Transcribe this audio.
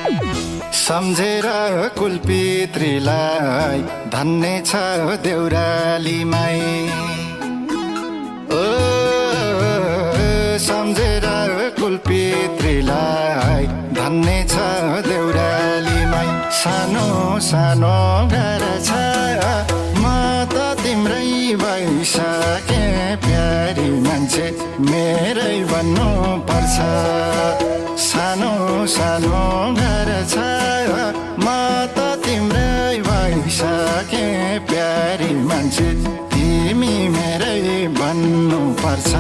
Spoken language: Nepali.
सम्झेर कुलपित्रीलाई धन्य छ देउराली माई। ओ सम्झेर कुलपित्रीलाई धन्य छ देउराली माई। सानो सानो घर छ म त तिम्रै भइसके प्यारी मान्छे मेरै भन्नु पर्छ। सानो सानो घर छ म त तिम्रै भइसके प्यारी मान्छे तिमी मेरै भन्नु पर्छ।